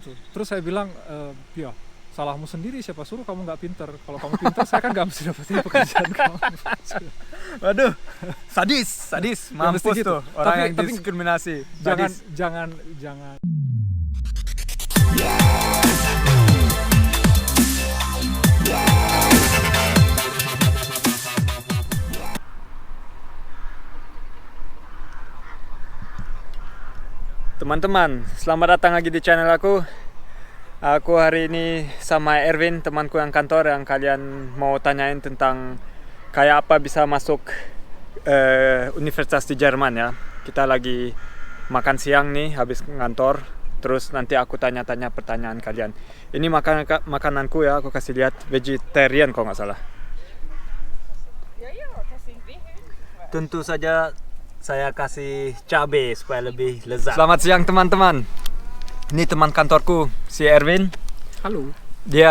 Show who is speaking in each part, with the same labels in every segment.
Speaker 1: Terus saya bilang, ya salahmu sendiri, siapa suruh kamu nggak pinter. Kalau kamu pinter, saya kan nggak mesti dapetin pekerjaan kamu.
Speaker 2: Waduh, sadis, mampus
Speaker 1: mesti gitu.
Speaker 2: tuh orang yang
Speaker 1: Tapi
Speaker 2: diskriminasi.
Speaker 1: jangan.
Speaker 2: Teman-teman, selamat datang lagi di channel aku. Aku hari ini sama Erwin, temanku yang kantor, yang kalian mau tanyain tentang kayak apa bisa masuk universitas di Jerman ya. Kita lagi makan siang nih habis kantor. Terus nanti aku tanya-tanya pertanyaan kalian. Ini makananku ya, aku kasih lihat, vegetarian kalau nggak salah. Tentu saja saya kasih cabai supaya lebih lezat. Selamat siang teman-teman. Ini teman kantorku, si Erwin.
Speaker 1: Halo.
Speaker 2: Dia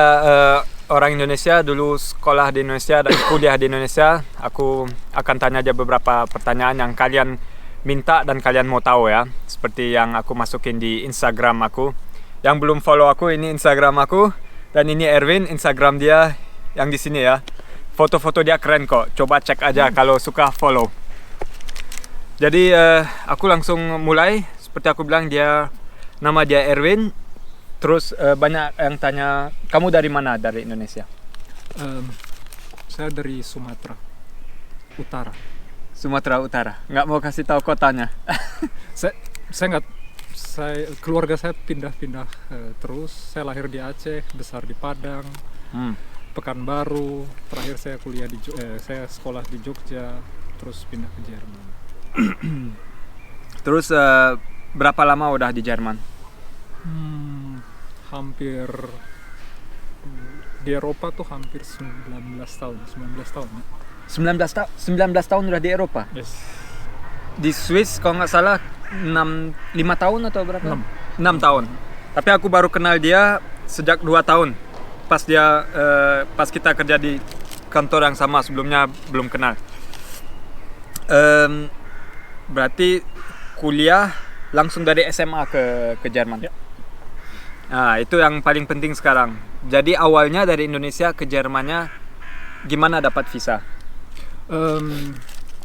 Speaker 2: orang Indonesia, dulu sekolah di Indonesia dan kuliah di Indonesia. Aku akan tanya aja beberapa pertanyaan yang kalian minta dan kalian mau tahu ya. Seperti yang aku masukin di Instagram aku. Yang belum follow aku, ini Instagram aku. Dan ini Erwin, Instagram dia yang di sini ya. Foto-foto dia keren kok. Coba cek aja kalau suka follow. Jadi aku langsung mulai. Seperti aku bilang, nama dia Erwin. Terus banyak yang tanya, kamu dari mana? Dari Indonesia?
Speaker 1: Saya dari Sumatera Utara.
Speaker 2: Sumatera Utara. Nggak mau kasih tahu kotanya.
Speaker 1: Keluarga saya pindah-pindah terus. Saya lahir di Aceh, besar di Padang, Pekanbaru. Terakhir saya sekolah di Jogja, terus pindah ke Jerman.
Speaker 2: Terus berapa lama udah di Jerman?
Speaker 1: Hampir di Eropa tuh hampir 19 tahun ya.
Speaker 2: 19 tahun udah di Eropa?
Speaker 1: Yes.
Speaker 2: Di Swiss kalau nggak salah 5 tahun atau berapa? 6 tahun. Tapi aku baru kenal dia sejak 2 tahun. Pas kita kerja di kantor yang sama, sebelumnya belum kenal. Berarti kuliah langsung dari SMA ke Jerman.
Speaker 1: Ya.
Speaker 2: Nah, itu yang paling penting sekarang. Jadi awalnya dari Indonesia ke Jermannya gimana dapat visa?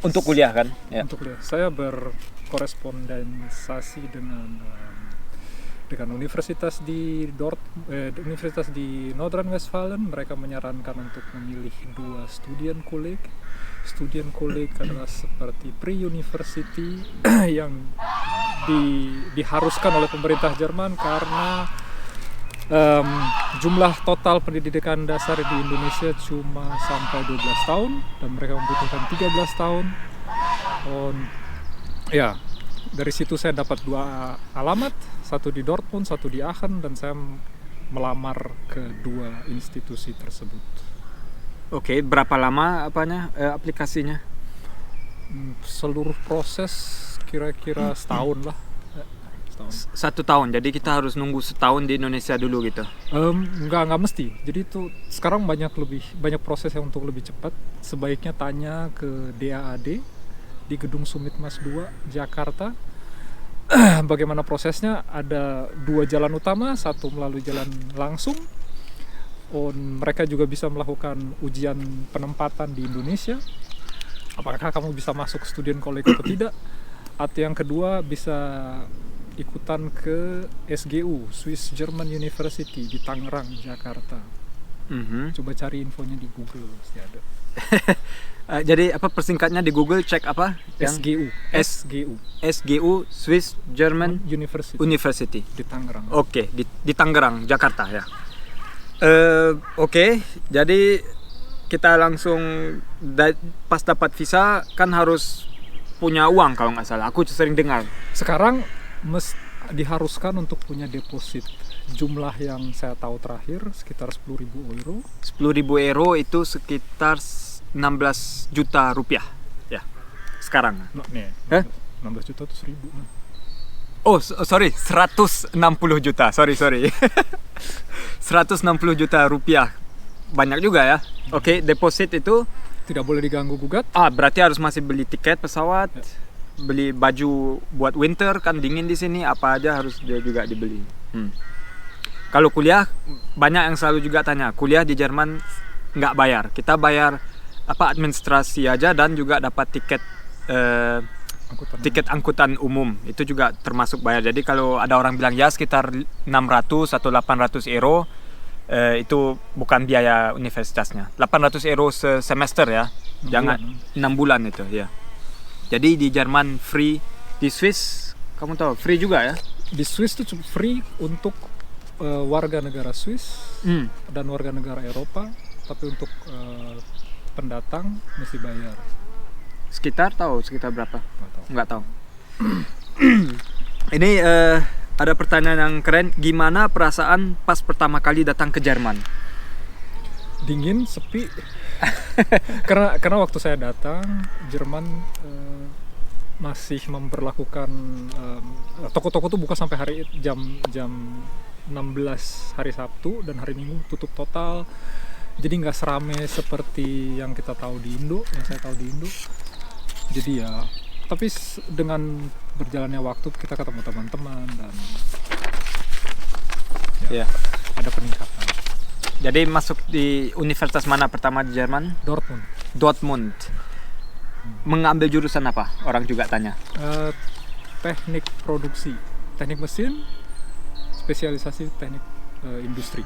Speaker 2: Untuk kuliah kan? Ya.
Speaker 1: Untuk kuliah. Saya berkorespondensasi dengan universitas di Universitas di Nordrhein-Westfalen. Mereka menyarankan untuk memilih 2 Studienkolleg. Studienkolleg adalah seperti pre-university yang diharuskan oleh pemerintah Jerman karena jumlah total pendidikan dasar di Indonesia cuma sampai 12 tahun dan mereka membutuhkan 13 tahun. Ya, dari situ saya dapat 2 alamat, satu di Dortmund, satu di Aachen, dan saya melamar ke 2 institusi tersebut.
Speaker 2: Oke, berapa lama aplikasinya?
Speaker 1: Seluruh proses kira-kira setahun lah.
Speaker 2: Setahun. 1 tahun, jadi kita harus nunggu setahun di Indonesia dulu gitu?
Speaker 1: Nggak mesti. Jadi itu sekarang banyak proses yang untuk lebih cepat. Sebaiknya tanya ke DAAD di Gedung Sumitmas 2 Jakarta. Bagaimana prosesnya? Ada 2 jalan utama, satu melalui jalan langsung. Mereka juga bisa melakukan ujian penempatan di Indonesia. Apakah kamu bisa masuk Studienkolleg atau tidak? Atau yang kedua, bisa ikutan ke SGU, Swiss German University di Tangerang, Jakarta. Coba cari infonya di Google, pasti ada.
Speaker 2: Jadi apa persingkatnya di Google, cek apa?
Speaker 1: SGU.
Speaker 2: SGU, Swiss German University
Speaker 1: di Tangerang.
Speaker 2: Oke, di Tangerang, Jakarta ya. Oke, jadi kita langsung pas dapat visa kan harus punya uang kalau nggak salah. Aku sering dengar.
Speaker 1: Sekarang diharuskan untuk punya deposit. Jumlah yang saya tahu terakhir sekitar 10.000 euro.
Speaker 2: 10.000 euro itu sekitar 16 juta rupiah ya sekarang.
Speaker 1: Nih, 16 juta itu 1.000.
Speaker 2: Oh, sorry, 160 juta. Sorry. 160 juta rupiah. Banyak juga ya. Oke, deposit itu
Speaker 1: tidak boleh diganggu gugat.
Speaker 2: Berarti harus masih beli tiket pesawat, beli baju buat winter kan dingin di sini, apa aja harus dia juga dibeli. Kalau kuliah, banyak yang selalu juga tanya, kuliah di Jerman nggak bayar. Kita bayar administrasi aja dan juga dapat tiket angkutan umum. Itu juga termasuk bayar. Jadi kalau ada orang bilang ya sekitar 600 atau 800 euro, itu bukan biaya universitasnya. 800 euro semester ya. Jangan 6 bulan itu ya. Jadi di Jerman free, di Swiss kamu tahu free juga ya?
Speaker 1: Di Swiss itu cukup free untuk warga negara Swiss dan warga negara Eropa, tapi untuk pendatang mesti bayar.
Speaker 2: Sekitar berapa? Nggak tahu. Ini ada pertanyaan yang keren. Gimana perasaan pas pertama kali datang ke Jerman?
Speaker 1: Dingin, sepi. karena waktu saya datang, Jerman masih memperlakukan toko-toko tuh buka sampai jam 16 hari Sabtu, dan hari Minggu tutup total. Jadi nggak serame seperti yang kita tahu di Indo, yang saya tahu di Indo. Jadi ya, tapi dengan berjalannya waktu kita ketemu teman-teman dan ya ada peningkatan.
Speaker 2: Jadi masuk di universitas mana pertama di Jerman? Dortmund. Mengambil jurusan apa? Orang juga tanya.
Speaker 1: Teknik produksi, teknik mesin, spesialisasi teknik industri.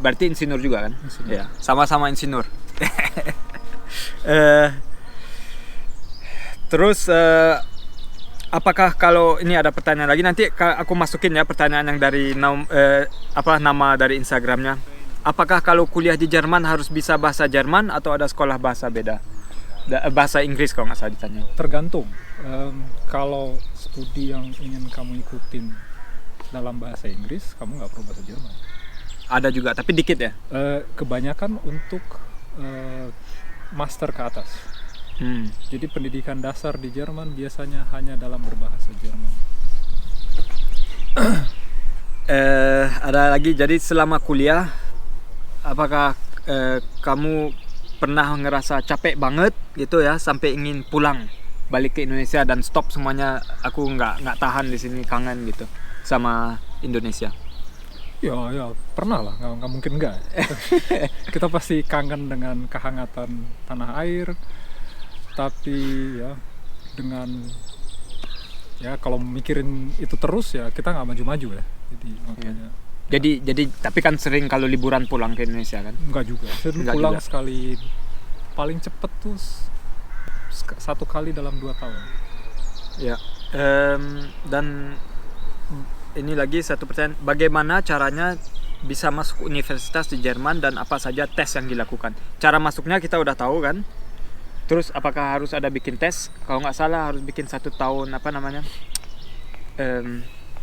Speaker 2: Berarti insinyur juga kan?
Speaker 1: Insinyur.
Speaker 2: Ya, sama-sama insinyur. Terus apakah kalau ini ada pertanyaan lagi, nanti aku masukin ya pertanyaan yang dari nama dari Instagramnya. Apakah kalau kuliah di Jerman harus bisa bahasa Jerman atau ada sekolah bahasa beda? Bahasa Inggris kalau nggak salah ditanya.
Speaker 1: Tergantung. Kalau studi yang ingin kamu ikutin dalam bahasa Inggris, kamu nggak perlu bahasa Jerman.
Speaker 2: Ada juga, tapi dikit ya?
Speaker 1: Kebanyakan untuk master ke atas. Jadi pendidikan dasar di Jerman biasanya hanya dalam berbahasa Jerman.
Speaker 2: Ada lagi, jadi selama kuliah, apakah kamu pernah ngerasa capek banget gitu ya, sampai ingin pulang balik ke Indonesia dan stop semuanya, aku nggak tahan di sini, kangen gitu sama Indonesia?
Speaker 1: Ya pernah lah, nggak mungkin nggak. Kita pasti kangen dengan kehangatan tanah air, tapi ya dengan kalau mikirin itu terus ya kita nggak maju-maju ya. Jadi makanya.
Speaker 2: Jadi tapi kan sering kalau liburan pulang ke Indonesia kan?
Speaker 1: Enggak juga. Sering pulang juga. Sekali, paling cepet tuh 1 kali dalam 2 tahun.
Speaker 2: Ya. Dan ini lagi satu pertanyaan, bagaimana caranya bisa masuk universitas di Jerman dan apa saja tes yang dilakukan? Cara masuknya kita udah tahu kan? Terus apakah harus ada bikin tes? Kalau nggak salah harus bikin 1 tahun 1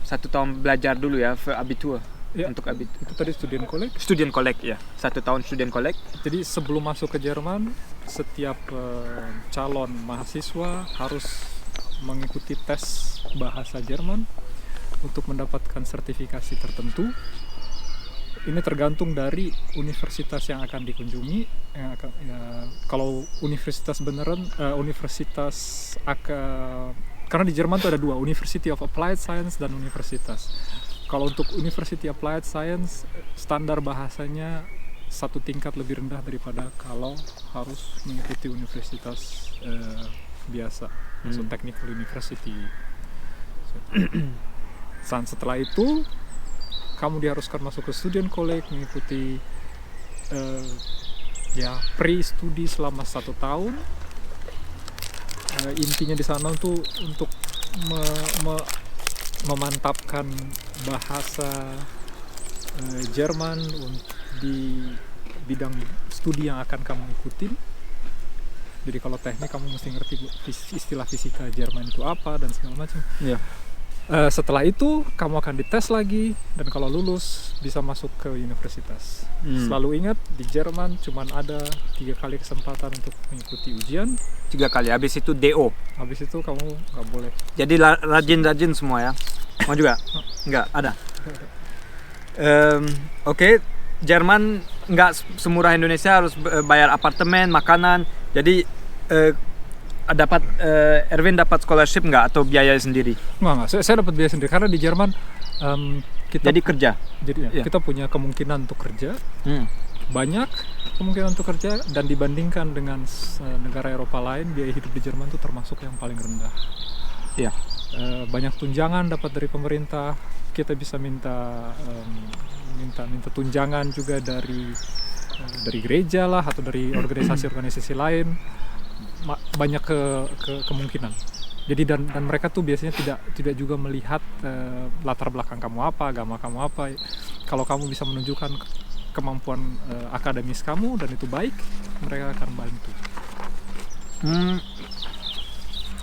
Speaker 2: tahun belajar dulu ya, für Abitur.
Speaker 1: Ya, untuk itu tadi student collect ya, 1 tahun student collect. Jadi sebelum masuk ke Jerman, setiap calon mahasiswa harus mengikuti tes bahasa Jerman untuk mendapatkan sertifikasi tertentu. Ini tergantung dari universitas yang akan dikunjungi. Kalau universitas beneran, karena di Jerman tuh ada 2, University of Applied Science dan universitas. Kalau untuk University Applied Science, standar bahasanya 1 tingkat lebih rendah daripada kalau harus mengikuti universitas biasa, maksud technical university. Setelah itu, kamu diharuskan masuk ke student college, mengikuti pre-studi selama 1 tahun. Intinya di sana tuh untuk memantapkan bahasa Jerman di bidang studi yang akan kamu ikutin. Jadi kalau teknik kamu mesti ngerti istilah fisika Jerman itu apa dan segala macam.
Speaker 2: Yeah.
Speaker 1: Setelah itu kamu akan dites lagi, dan kalau lulus bisa masuk ke universitas. Selalu ingat, di Jerman cuma ada 3 kali kesempatan untuk mengikuti ujian.
Speaker 2: 3 kali, habis itu DO.
Speaker 1: Habis itu kamu nggak boleh.
Speaker 2: Jadi rajin-rajin semua ya? Mau juga? Nggak, ada. Oke. Jerman nggak semurah Indonesia, harus bayar apartemen, makanan. Jadi Erwin dapat scholarship nggak atau biaya sendiri?
Speaker 1: Nggak. Saya dapat biaya sendiri karena di Jerman
Speaker 2: Jadi kerja.
Speaker 1: Jadi
Speaker 2: Iya.
Speaker 1: kita punya kemungkinan untuk kerja, banyak kemungkinan untuk kerja, dan dibandingkan dengan negara Eropa lain, biaya hidup di Jerman itu termasuk yang paling rendah.
Speaker 2: Iya.
Speaker 1: Banyak tunjangan dapat dari pemerintah. Kita bisa minta tunjangan juga dari gereja lah atau dari organisasi-organisasi lain. Banyak kemungkinan. Jadi dan mereka tuh biasanya tidak juga melihat latar belakang kamu apa, agama kamu apa. Kalau kamu bisa menunjukkan kemampuan akademis kamu dan itu baik, mereka akan bantu.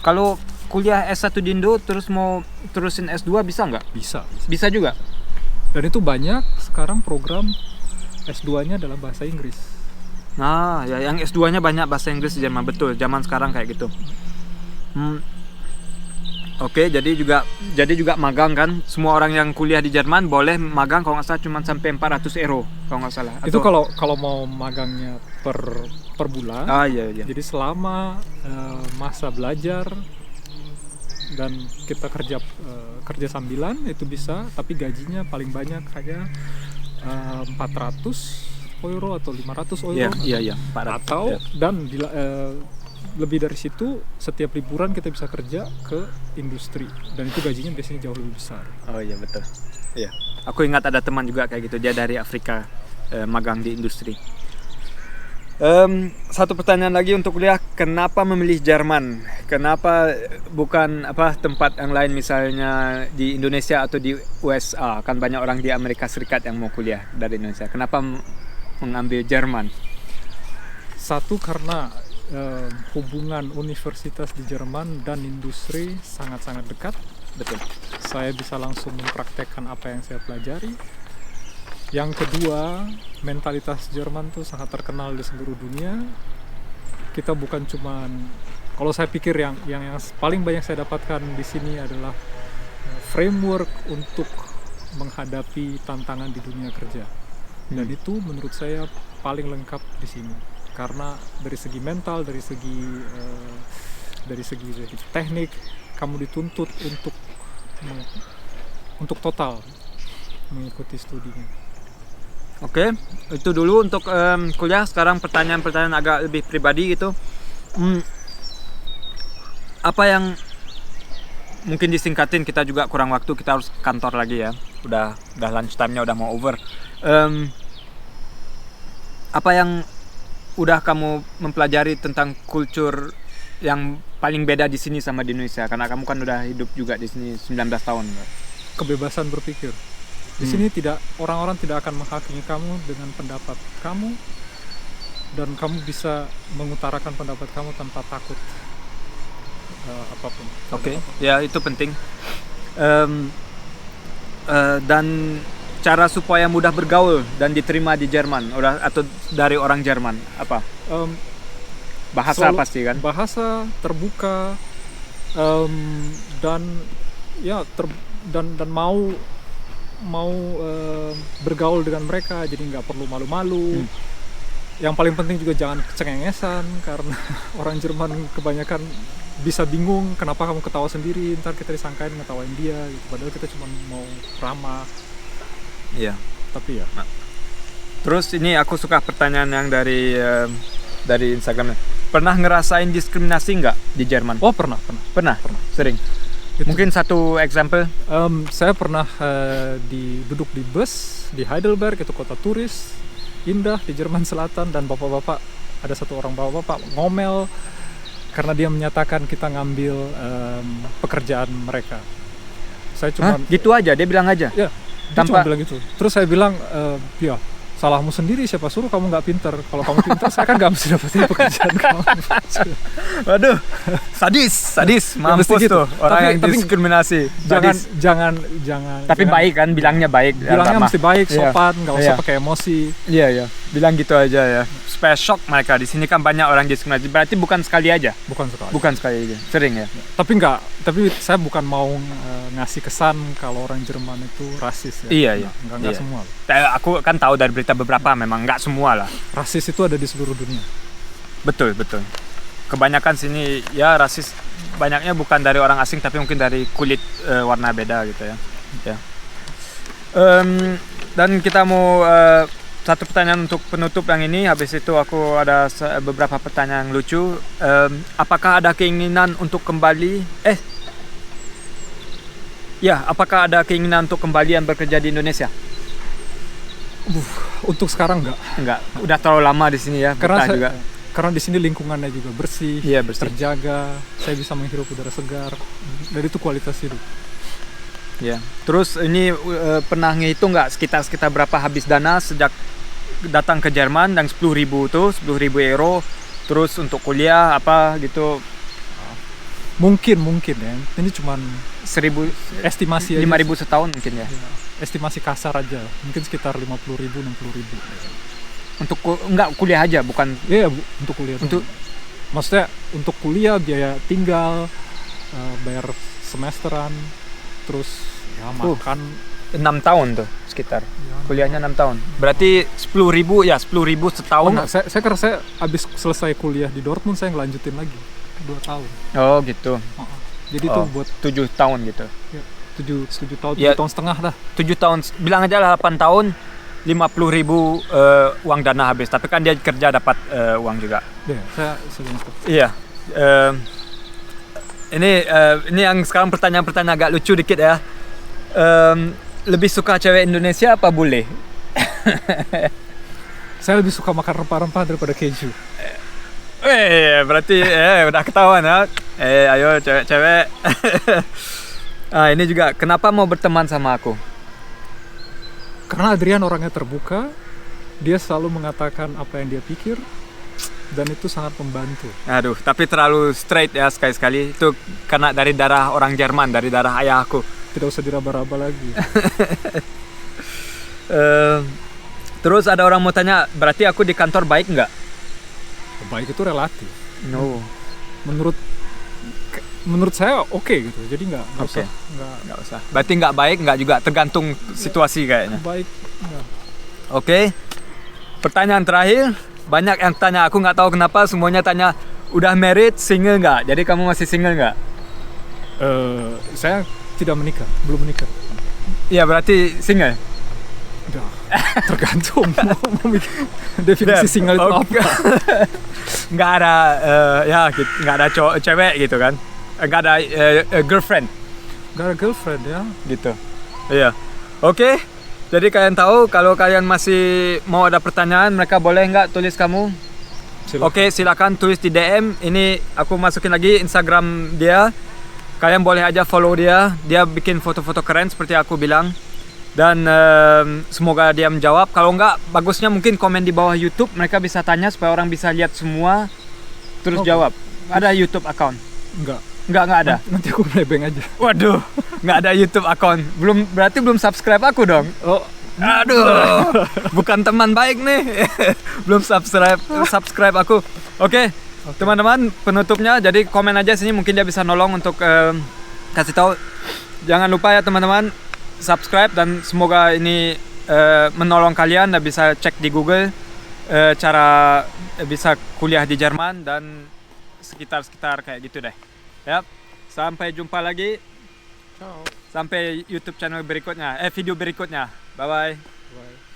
Speaker 2: Kalau kuliah S1 di Indo terus mau terusin S2 bisa nggak?
Speaker 1: Bisa.
Speaker 2: Bisa juga.
Speaker 1: Dan itu banyak sekarang program S2-nya dalam bahasa Inggris.
Speaker 2: Nah, ya yang S2-nya banyak bahasa Inggris di Jerman, betul. Zaman sekarang kayak gitu. Oke, jadi juga magang kan. Semua orang yang kuliah di Jerman boleh magang kalau nggak salah cuma sampai 400 euro kalau nggak salah.
Speaker 1: Itu kalau mau magangnya per bulan.
Speaker 2: Iya.
Speaker 1: Jadi selama masa belajar dan kita kerja sambilan itu bisa, tapi gajinya paling banyak hanya 400 euro atau 500 euro.
Speaker 2: Iya.
Speaker 1: Atau dan lebih dari situ, setiap liburan kita bisa kerja ke industri dan itu gajinya biasanya jauh lebih besar.
Speaker 2: Oh iya, betul. Iya. Aku ingat ada teman juga kayak gitu, dia dari Afrika, magang di industri. Satu pertanyaan lagi untuk kuliah, kenapa memilih Jerman? Kenapa bukan tempat yang lain, misalnya di Indonesia atau di USA? Kan banyak orang di Amerika Serikat yang mau kuliah dari Indonesia. Kenapa mengambil Jerman?
Speaker 1: Satu, karena hubungan universitas di Jerman dan industri sangat-sangat dekat.
Speaker 2: Betul.
Speaker 1: Saya bisa langsung mempraktekkan apa yang saya pelajari. Yang kedua, mentalitas Jerman tuh sangat terkenal di seluruh dunia. Kita bukan cuman, kalau saya pikir yang paling banyak saya dapatkan di sini adalah framework untuk menghadapi tantangan di dunia kerja. Dan itu menurut saya paling lengkap di sini. Karena dari segi mental, dari segi teknik, kamu dituntut untuk total mengikuti studinya.
Speaker 2: Oke, itu dulu untuk kuliah. Sekarang pertanyaan-pertanyaan agak lebih pribadi gitu. Apa yang mungkin disingkatin, kita juga kurang waktu, kita harus kantor lagi ya. Udah lunch time-nya udah mau over. Apa yang udah kamu mempelajari tentang kultur yang paling beda di sini sama di Indonesia? Karena kamu kan udah hidup juga di sini 19 tahun.
Speaker 1: Kebebasan berpikir. Di sini orang-orang tidak akan menghakimi kamu dengan pendapat kamu, dan kamu bisa mengutarakan pendapat kamu tanpa takut apapun.
Speaker 2: Oke, ya itu penting. Dan cara supaya mudah bergaul dan diterima di Jerman atau dari orang Jerman apa? Bahasa pasti kan?
Speaker 1: Bahasa terbuka, dan dan mau bergaul dengan mereka, jadi nggak perlu malu-malu. Yang paling penting juga jangan cengengesan, karena orang Jerman kebanyakan bisa bingung kenapa kamu ketawa sendiri, ntar kita disangkain ngetawain dia gitu. Padahal kita cuma mau ramah.
Speaker 2: Iya.
Speaker 1: Tapi ya.
Speaker 2: Terus ini aku suka pertanyaan yang dari Instagramnya. Pernah ngerasain diskriminasi nggak di Jerman?
Speaker 1: Oh, pernah.
Speaker 2: Sering. Mungkin satu example.
Speaker 1: Saya pernah duduk di bus di Heidelberg, itu kota turis indah di Jerman Selatan, dan ada satu orang bapak-bapak ngomel karena dia menyatakan kita ngambil pekerjaan mereka. Saya cuma
Speaker 2: gitu aja, dia bilang aja.
Speaker 1: Ya, dia cuma bilang gitu. Terus saya bilang, ya salahmu sendiri, siapa suruh kamu nggak pinter. Kalau kamu pinter, saya kan nggak mesti dapetin pekerjaan kamu.
Speaker 2: Waduh, sadis, mampus
Speaker 1: gitu.
Speaker 2: Tuh orang yang diskriminasi.
Speaker 1: Jangan.
Speaker 2: Tapi baik kan, bilangnya baik.
Speaker 1: Bilangnya mesti baik, sopan, nggak usah pakai emosi.
Speaker 2: Iya, bilang gitu aja ya. Supaya shock mereka. Di sini kan banyak orang diskriminasi. Berarti bukan sekali aja. Bukan sekali aja. Sering ya.
Speaker 1: Tapi saya bukan mau ngasih kesan kalau orang Jerman itu rasis ya.
Speaker 2: Iya.
Speaker 1: Nggak semua.
Speaker 2: Aku kan tahu dari berita beberapa, memang nggak semua lah.
Speaker 1: Rasis itu ada di seluruh dunia.
Speaker 2: Betul. Kebanyakan sini ya rasis banyaknya bukan dari orang asing, tapi mungkin dari kulit warna beda gitu ya. Dan kita mau satu pertanyaan untuk penutup yang ini. Habis itu aku ada beberapa pertanyaan yang lucu. Apakah ada keinginan untuk kembali? Apakah ada keinginan untuk kembali dan bekerja di Indonesia?
Speaker 1: Untuk sekarang enggak.
Speaker 2: Enggak, udah terlalu lama di sini ya.
Speaker 1: Karena di sini lingkungannya juga bersih,
Speaker 2: Iya, bersih.
Speaker 1: terjaga. Saya bisa menghirup udara segar. Dan itu kualitas hidup.
Speaker 2: Ya. Terus ini pernah ngitung nggak sekitar berapa habis dana sejak datang ke Jerman yang 10.000 tuh, 10.000 euro. Terus untuk kuliah apa gitu
Speaker 1: Mungkin ya. Ini cuman
Speaker 2: 1.000,
Speaker 1: estimasi aja.
Speaker 2: 5.000 setahun mungkin ya.
Speaker 1: Ya, estimasi kasar aja. Mungkin sekitar 50.000, 60.000.
Speaker 2: Untuk enggak kuliah aja, bukan
Speaker 1: Iya, untuk kuliah.
Speaker 2: untuk
Speaker 1: Maksudnya untuk kuliah, biaya tinggal, bayar semesteran, terus ya makan.
Speaker 2: 6 tahun tuh sekitar.
Speaker 1: Ya,
Speaker 2: Kuliahnya 6 tahun. Berarti 10.000 ya, 10.000 setahun.
Speaker 1: enggak, saya karena saya habis selesai kuliah di Dortmund, saya ngelanjutin lagi 2 tahun.
Speaker 2: Oh, gitu.
Speaker 1: Jadi itu buat
Speaker 2: 7 tahun gitu.
Speaker 1: 7 tahun,
Speaker 2: Ya.
Speaker 1: 7 tahun setengah lah.
Speaker 2: 7 tahun, bilang aja 8 tahun, 50.000 uang dana habis. Tapi kan dia kerja dapat uang juga.
Speaker 1: Ya, saya bilang seperti itu.
Speaker 2: Iya. Ini yang sekarang pertanyaan-pertanyaan agak lucu dikit ya. Lebih suka cewek Indonesia apa bule?
Speaker 1: Saya lebih suka makan rempah-rempah daripada keju.
Speaker 2: Berarti udah ketahuan ya. Ayo cewek-cewek. Ini juga kenapa mau berteman sama aku?
Speaker 1: Karena Adrian orangnya terbuka, dia selalu mengatakan apa yang dia pikir, dan itu sangat membantu.
Speaker 2: Aduh, tapi terlalu straight ya sekali-sekali. Itu karena dari darah orang Jerman, dari darah ayah aku.
Speaker 1: Tidak usah diraba-raba lagi.
Speaker 2: Terus ada orang mau tanya, berarti aku di kantor baik nggak?
Speaker 1: Baik itu relatif.
Speaker 2: No.
Speaker 1: Menurut saya oke gitu. Jadi nggak
Speaker 2: Oke.
Speaker 1: usah.
Speaker 2: Nggak usah. Berarti nggak baik nggak juga, tergantung situasi kayaknya.
Speaker 1: Baik. Nggak.
Speaker 2: Oke. Pertanyaan terakhir, banyak yang tanya, aku nggak tahu kenapa semuanya tanya, udah married, single nggak? Jadi kamu masih single nggak?
Speaker 1: Saya tidak menikah, belum menikah.
Speaker 2: Iya, berarti single.
Speaker 1: Udah, tergantung mau definisi single itu apa.
Speaker 2: Nggak ada nggak ada cewek gitu kan? Nggak ada girlfriend
Speaker 1: Gak ada girlfriend ya.
Speaker 2: gitu. Iya. Oke. Jadi kalian tahu, kalau kalian masih mau ada pertanyaan, mereka boleh nggak tulis kamu?
Speaker 1: Silakan.
Speaker 2: Oke, silakan tulis di DM. Ini aku masukin lagi Instagram dia. Kalian boleh aja follow dia. Dia bikin foto-foto keren seperti aku bilang. Dan semoga dia menjawab. Kalau enggak, bagusnya mungkin komen di bawah YouTube. Mereka bisa tanya supaya orang bisa lihat semua. Terus
Speaker 1: Oke.
Speaker 2: jawab. Ada YouTube account?
Speaker 1: Enggak.
Speaker 2: Enggak ada.
Speaker 1: Nanti aku nebeng aja.
Speaker 2: Waduh, nggak ada YouTube account. Berarti belum subscribe aku dong.
Speaker 1: Oh,
Speaker 2: Aduh, bukan teman baik nih. Belum subscribe aku. Oke, teman-teman, penutupnya. Jadi komen aja sini, mungkin dia bisa nolong untuk kasih tahu. Jangan lupa ya teman-teman, subscribe, dan semoga ini menolong kalian dan bisa cek di Google cara bisa kuliah di Jerman dan sekitar kayak gitu deh. Yap, sampai jumpa lagi.
Speaker 1: ciao.
Speaker 2: Sampai YouTube channel berikutnya, video berikutnya. Bye bye.
Speaker 1: Bye.